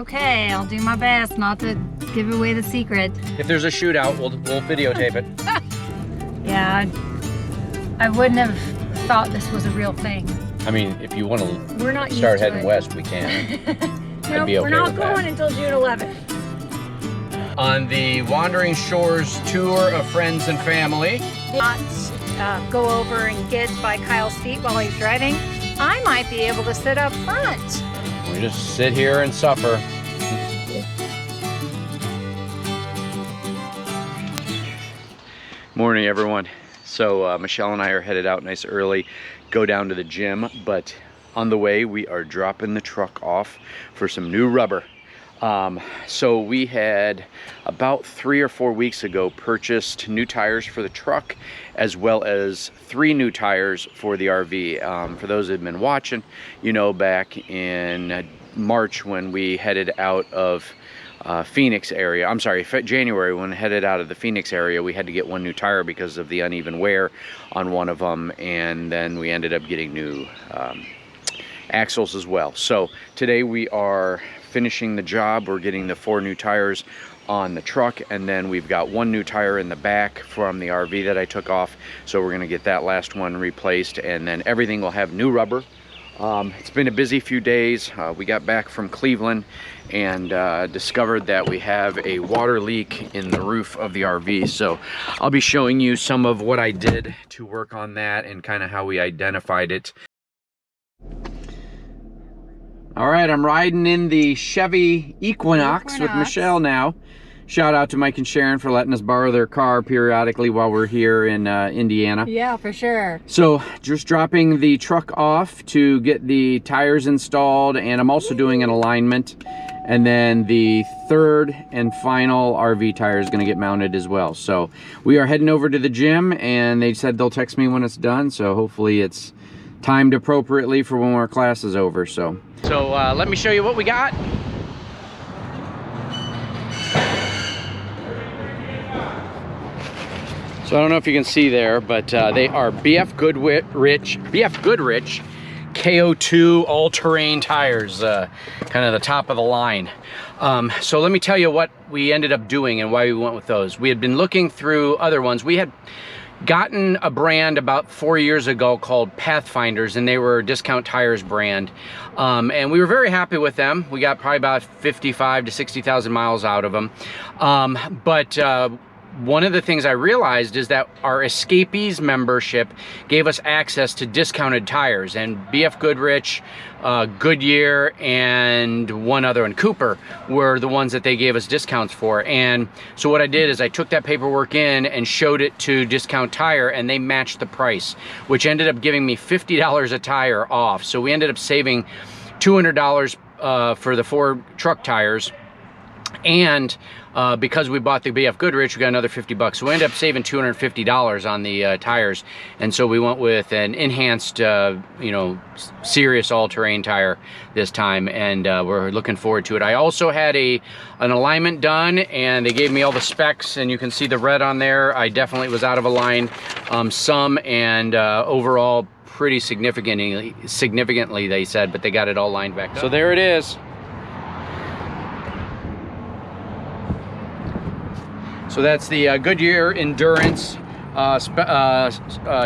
Okay, I'll do my best not to give away the secret. If there's a shootout, we'll videotape it. Yeah, I wouldn't have thought this was a real thing. I mean, if you want We're not to start used to heading it. west, we can. I'd be okay we're not with that. going until June 11th. On the Wandering Shores tour of friends and family. Not go over and get by Kyle's feet while he's driving. I might be able to sit up front. We just sit here and suffer. Morning, everyone. So Michelle and I are headed out nice early, go down to the gym, but on the way we are dropping the truck off for some new rubber. So we had about 3 or 4 weeks ago purchased new tires for the truck, as well as 3 new tires for the RV. For those that have been watching, you know, back in March when we headed out of Phoenix area, I'm sorry, January, when we headed out of the Phoenix area, we had to get 1 new tire because of the uneven wear on one of them, and then we ended up getting new axles as well. So today we are finishing the job. We're getting the 4 new tires on the truck, and then we've got 1 new tire in the back from the RV that I took off, so we're going to get that last one replaced, and then everything will have new rubber. It's been a busy few days. We got back from Cleveland and discovered that we have a water leak in the roof of the RV, so I'll be showing you some of what I did to work on that and kind of how we identified it. All right, I'm riding in the Chevy Equinox with Michelle now. Shout out to Mike and Sharon for letting us borrow their car periodically while we're here in Indiana. Yeah, for sure. So just dropping the truck off to get the tires installed, and I'm also doing an alignment. And then the 3rd and final RV tire is going to get mounted as well. So we are heading over to the gym, and they said they'll text me when it's done. So hopefully it's timed appropriately for when our class is over. So let me show you what we got. So I don't know if you can see there, but they are BF Goodrich KO2 all-terrain tires, kind of the top of the line. So let me tell you what we ended up doing and why we went with those. We had been looking through other ones. We had gotten a brand about 4 years ago called Pathfinders, and they were a Discount Tires brand, and we were very happy with them. We got probably about 55 to 60,000 miles out of them, but one of the things I realized is that our Escapees membership gave us access to discounted tires, and BF Goodrich, Goodyear, and one other one, Cooper, were the ones that they gave us discounts for. And so what I did is I took that paperwork in and showed it to Discount Tire, and they matched the price, which ended up giving me $50 a tire off. So we ended up saving $200 for the 4 truck tires. And because we bought the BF Goodrich, we got another 50 bucks. So we ended up saving $250 on the tires. And so we went with an enhanced, you know, serious all-terrain tire this time, and we're looking forward to it. I also had an alignment done, and they gave me all the specs, and you can see the red on there. I definitely was out of a line some, and overall pretty significantly they said, but they got it all lined back up. So there it is. So that's the Goodyear Endurance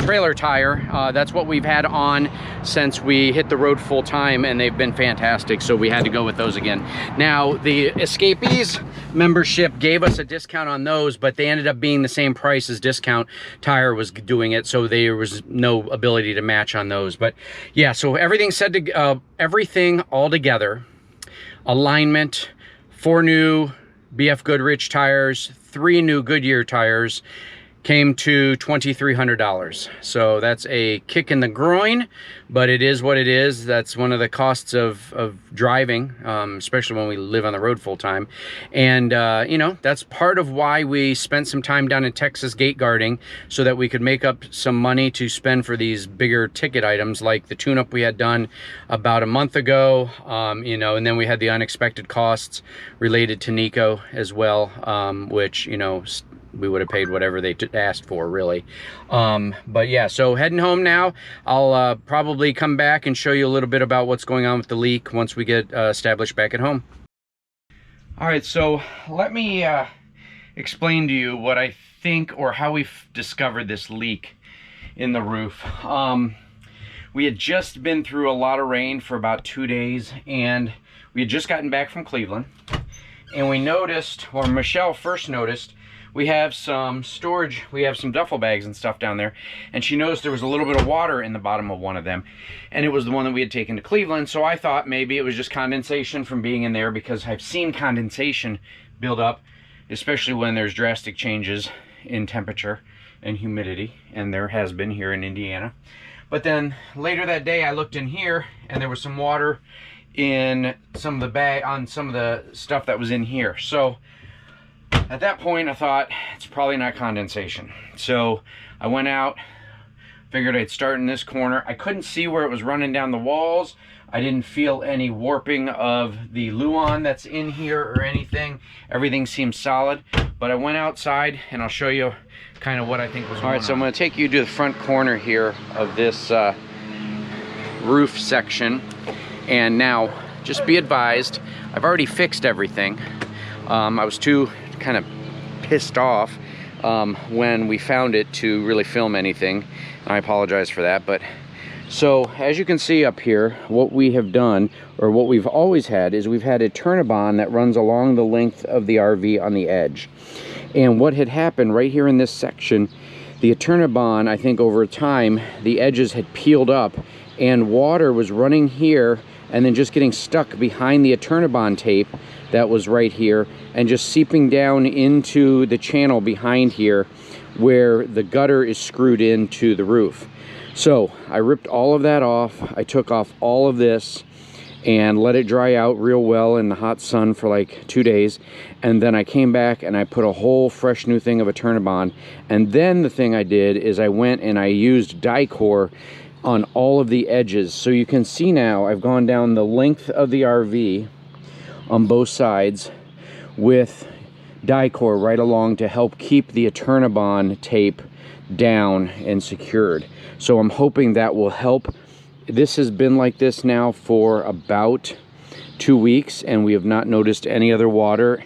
trailer tire. That's what we've had on since we hit the road full time, and they've been fantastic, so we had to go with those again. Now, the Escapees membership gave us a discount on those, but they ended up being the same price as Discount Tire was doing it, so there was no ability to match on those. But yeah, so everything said to everything all together, alignment, 4 new BF Goodrich tires, 3 new Goodyear tires, came to $2,300. So that's a kick in the groin, but it is what it is. That's one of the costs of driving, especially when we live on the road full time. And, you know, that's part of why we spent some time down in Texas gate guarding, so that we could make up some money to spend for these bigger ticket items like the tune-up we had done about a month ago, you know, and then we had the unexpected costs related to Nico as well, which, you know, we would have paid whatever they asked for, really. But yeah, so heading home now. I'll probably come back and show you a little bit about what's going on with the leak once we get established back at home. All right, so let me explain to you what I think, or how we've discovered this leak in the roof. We had just been through a lot of rain for about 2 days, and we had just gotten back from Cleveland, and we noticed, or Michelle first noticed, we have some storage, we have some duffel bags and stuff down there, and she noticed there was a little bit of water in the bottom of one of them, and it was the one that we had taken to Cleveland. So I thought maybe it was just condensation from being in there, because I've seen condensation build up, especially when there's drastic changes in temperature and humidity, and there has been here in Indiana. But then later that day I looked in here, and there was some water in some of the bag, on some of the stuff that was in here. So at that point I thought it's probably not condensation. So I went out, figured I'd start in this corner. I couldn't see where it was running down the walls. I didn't feel any warping of the luan that's in here or anything. Everything seemed solid. But I went outside, and I'll show you kind of what I think was going on. All right, so I'm going to take you to the front corner here of this roof section. And now, just be advised, I've already fixed everything. I was too kind of pissed off when we found it to really film anything. I apologize for that. But so as you can see up here, what we have done, or what we've always had, is we've had a Turnabon that runs along the length of the RV on the edge. And what had happened right here in this section, the Turnabon, I think over time, the edges had peeled up, and water was running here and then just getting stuck behind the Turnabon tape that was right here, and just seeping down into the channel behind here where the gutter is screwed into the roof. So I ripped all of that off. I took off all of this and let it dry out real well in the hot sun for like 2 days. And then I came back and I put a whole fresh new thing of a Turnabon. And then the thing I did is I went and I used Dicor on all of the edges. So you can see now I've gone down the length of the RV on both sides with Dicor right along to help keep the Turnabon tape down and secured. So I'm hoping that will help. This has been like this now for about 2 weeks, and we have not noticed any other water,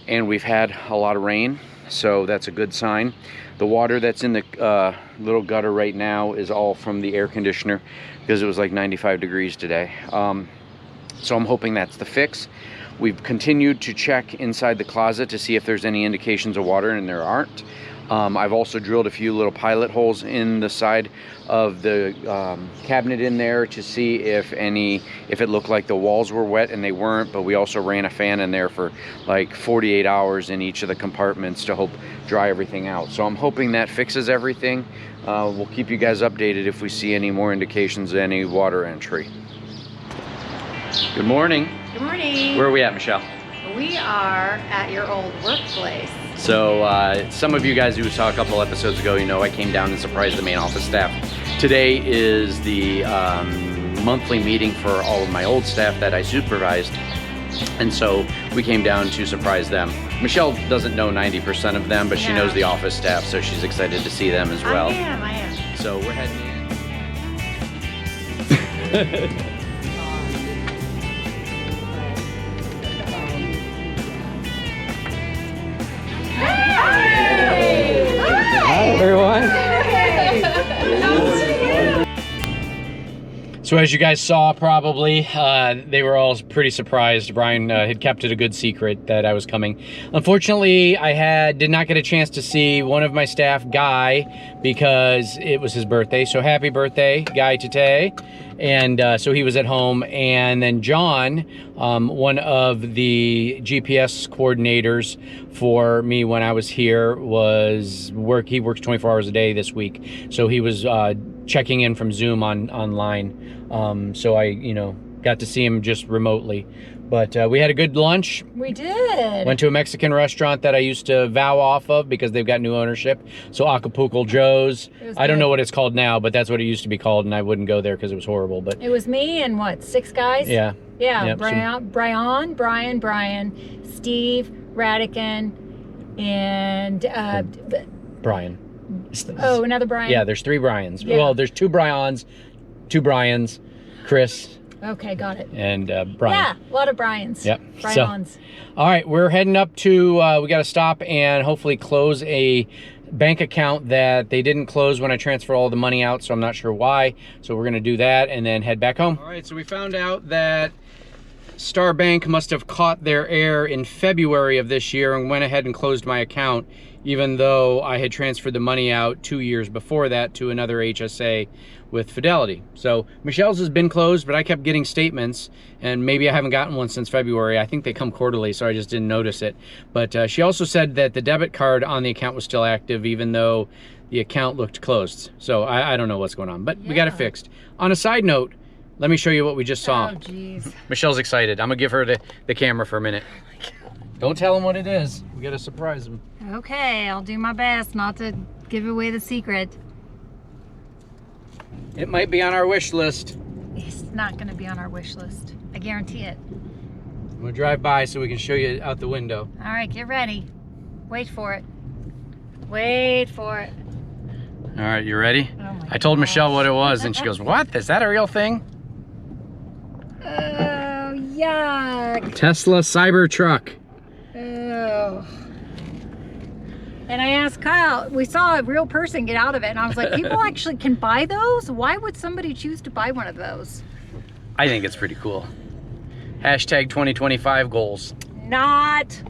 and we've had a lot of rain, so that's a good sign. The water that's in the little gutter right now is all from the air conditioner, because it was like 95 degrees today. So I'm hoping that's the fix. We've continued to check inside the closet to see if there's any indications of water, and there aren't. I've also drilled a few little pilot holes in the side of the cabinet in there to see if it looked like the walls were wet, and they weren't. But we also ran a fan in there for like 48 hours in each of the compartments to help dry everything out. So I'm hoping that fixes everything. We'll keep you guys updated if we see any more indications of any water entry. Good morning. Good morning. Where are we at, Michelle? We are at your old workplace. So some of you guys who saw a couple episodes ago, you know I came down and surprised the main office staff. Today is the monthly meeting for all of my old staff that I supervised, and so we came down to surprise them. Michelle doesn't know 90% of them, but she knows the office staff, so she's excited to see them as well. I am. So we're heading in. Hi, everyone. So as you guys saw, probably, they were all pretty surprised. Brian had kept it a good secret that I was coming. Unfortunately, I did not get a chance to see one of my staff, Guy, because it was his birthday. So happy birthday, Guy Tate. And so he was at home. And then John, one of the GPS coordinators for me when I was here, he works 24 hours a day this week. So he was checking in from Zoom online. So I, got to see him just remotely. But we had a good lunch. We did. Went to a Mexican restaurant that I used to vow off of because they've got new ownership. So Acapulco Joe's. I don't know what it's called now, but that's what it used to be called, and I wouldn't go there because it was horrible. But it was me and 6 guys? Yeah. Yeah, yep. Brian, Steve, Radican, and Brian. Another Brian? Yeah, there's 3 Brians. Yeah. Well, there's 2 Brians, Chris. Okay, got it. and Brian. Yeah, a lot of Brian's. Yep. Brian's. All right, we're heading up to, we got to stop and hopefully close a bank account that they didn't close when I transferred all the money out, so I'm not sure why. So we're going to do that and then head back home. All right, so we found out that Star Bank must have caught their air in February of this year and went ahead and closed my account, even though I had transferred the money out 2 years before that to another HSA with Fidelity. So Michelle's has been closed, but I kept getting statements, and maybe I haven't gotten one since February. I think they come quarterly, so I just didn't notice it. But she also said that the debit card on the account was still active, even though the account looked closed. So I don't know what's going on, but we got it fixed. On a side note, let me show you what we just saw. Oh, jeez. Michelle's excited. I'm gonna give her the camera for a minute. Don't tell him what it is. We gotta surprise him. Okay, I'll do my best not to give away the secret. It might be on our wish list. It's not going to be on our wish list. I guarantee it. We'll drive by so we can show you out the window. All right, get ready. Wait for it. Wait for it. All right, you ready? Oh my I told gosh. Michelle what it was, and she goes, "What? Is that a real thing?" Oh, yuck. Tesla Cybertruck. Oh. And I asked Kyle, we saw a real person get out of it, and I was like, people actually can buy those? Why would somebody choose to buy one of those? I think it's pretty cool. Hashtag 2025 goals. Not.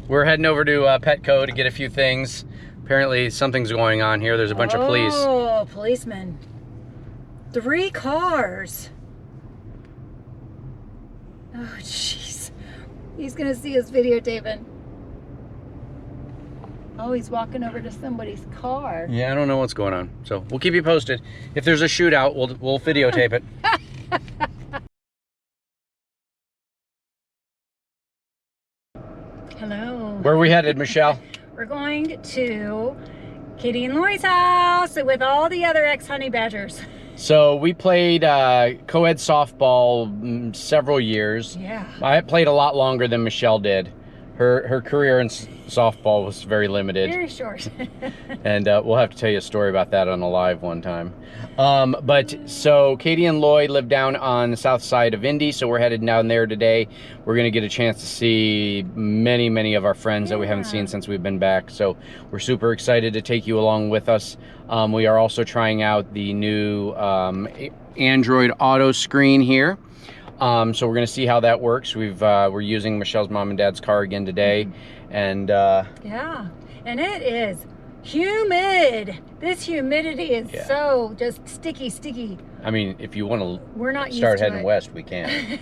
We're heading over to Petco to get a few things. Apparently something's going on here. There's a bunch of police. Oh, policemen. 3 cars. Oh, jeez. He's gonna see us videotaping. Oh, he's walking over to somebody's car. Yeah, I don't know what's going on. So we'll keep you posted. If there's a shootout, we'll videotape it. Hello. Where are we headed, Michelle? We're going to Katie and Lori's house with all the other ex-honey badgers. So we played co-ed softball several years. Yeah. I played a lot longer than Michelle did. Her career in softball was very limited. Very short. And we'll have to tell you a story about that on a live one time. But so Katie and Lloyd live down on the south side of Indy, so we're headed down there today. We're going to get a chance to see many of our friends that we haven't seen since we've been back. So we're super excited to take you along with us. We are also trying out the new Android auto screen here. So we're going to see how that works. We're using Michelle's mom and dad's car again today, and yeah, and it is humid. This humidity is so just sticky. I mean, if you want we're not to start used to heading it. west, we can.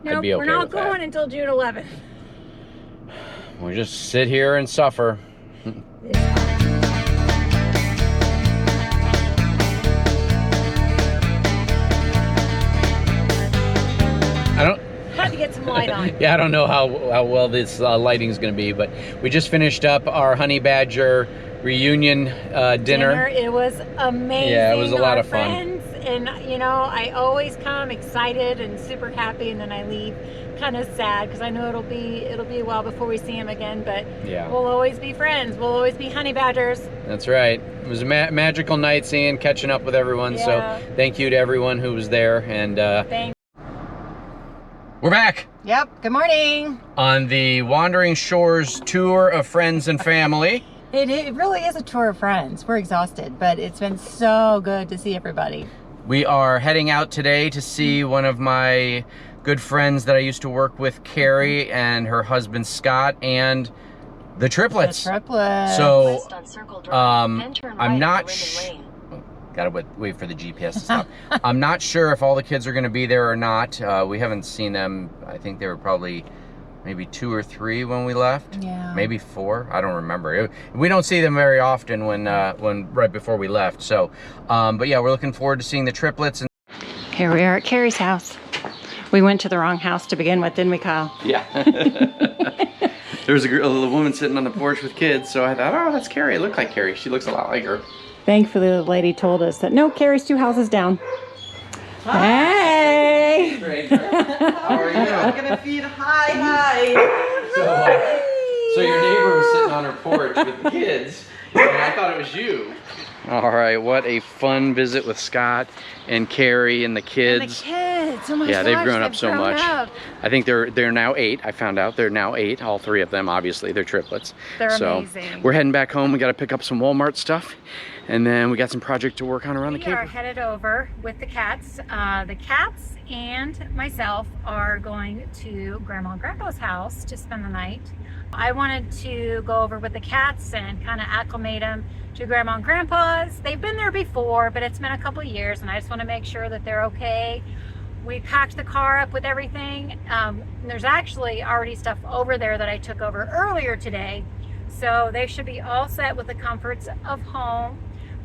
No, I'd be okay we're not with that. going until June 11th. We just sit here and suffer. Had to get some light on. Yeah, I don't know how well this lighting is going to be, but we just finished up our Honey Badger reunion dinner. It was amazing. Yeah, it was a lot of fun. Friends, and you know, I always come excited and super happy, and then I leave kind of sad because I know it'll be a while before we see him again. But yeah, we'll always be friends. We'll always be honey badgers. That's right. It was a magical night catching up with everyone. Yeah. So thank you to everyone who was there. And thanks. We're back. Yep. Good morning. On the Wandering Shores tour of friends and family. It really is a tour of friends. We're exhausted, but it's been so good to see everybody. We are heading out today to see one of my good friends that I used to work with, Carrie, and her husband Scott, and the triplets. The triplets. So I'm not gotta wait for the GPS to stop. I'm not sure if all the kids are going to be there or not. We haven't seen them. I think they were probably maybe 2 or 3 when we left. Yeah. Maybe 4. I don't remember. We don't see them very often when right before we left. So, but yeah, we're looking forward to seeing the triplets. And Here we are at Carrie's house. We went to the wrong house to begin with, didn't we, Kyle? yeah. There was a woman sitting on the porch with kids, so I thought, oh, that's Carrie. It looked like Carrie. She looks a lot like her. Thankfully, the lady told us that, no, Carrie's 2 houses down. Hi. Hey! How are you? I'm gonna feed hi. So your neighbor was sitting on her porch with the kids, and I thought it was you. All right, what a fun visit with Scott and Carrie and the kids. kids. Oh my Yeah, gosh, they've grown up so much. up. I think they're now 8. I found out they're now 8. All 3 of them, obviously, they're triplets. They're so amazing. We're heading back home. We got to pick up some Walmart stuff, and then we got some project to work on around the We are camper. headed over with the cats. The cats and myself are going to Grandma and Grandpa's house to spend the night. I wanted to go over with the cats and kind of acclimate them to Grandma and Grandpa's. They've been there before, but it's been a couple of years, and I just want to make sure that they're okay. We packed the car up with everything. There's actually already stuff over there that I took over earlier today, so they should be all set with the comforts of home.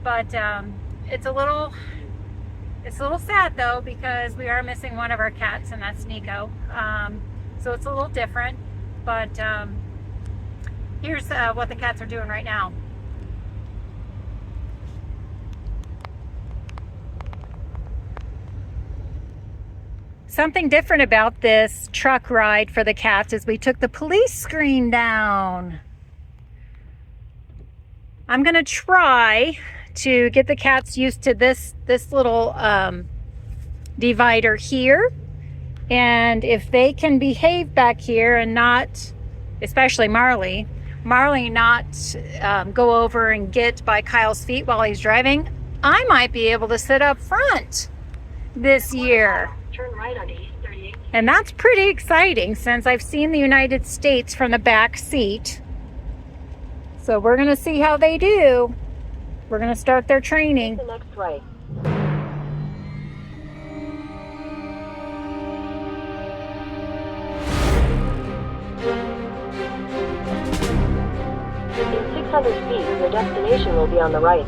But it's a little sad though, because we are missing one of our cats, and that's Nico. So it's a little different, but here's what the cats are doing right now. Something different about this truck ride for the cats is we took the police screen down. I'm gonna try to get the cats used to this little divider here, and if they can behave back here and not, especially Marley not go over and get by Kyle's feet while he's driving, I might be able to sit up front this year. Turn right on East 38. And that's pretty exciting, since I've seen the United States from the back seat. So we're gonna see how they do. We're gonna start their training. The next right. In 600 feet, your destination will be on the right.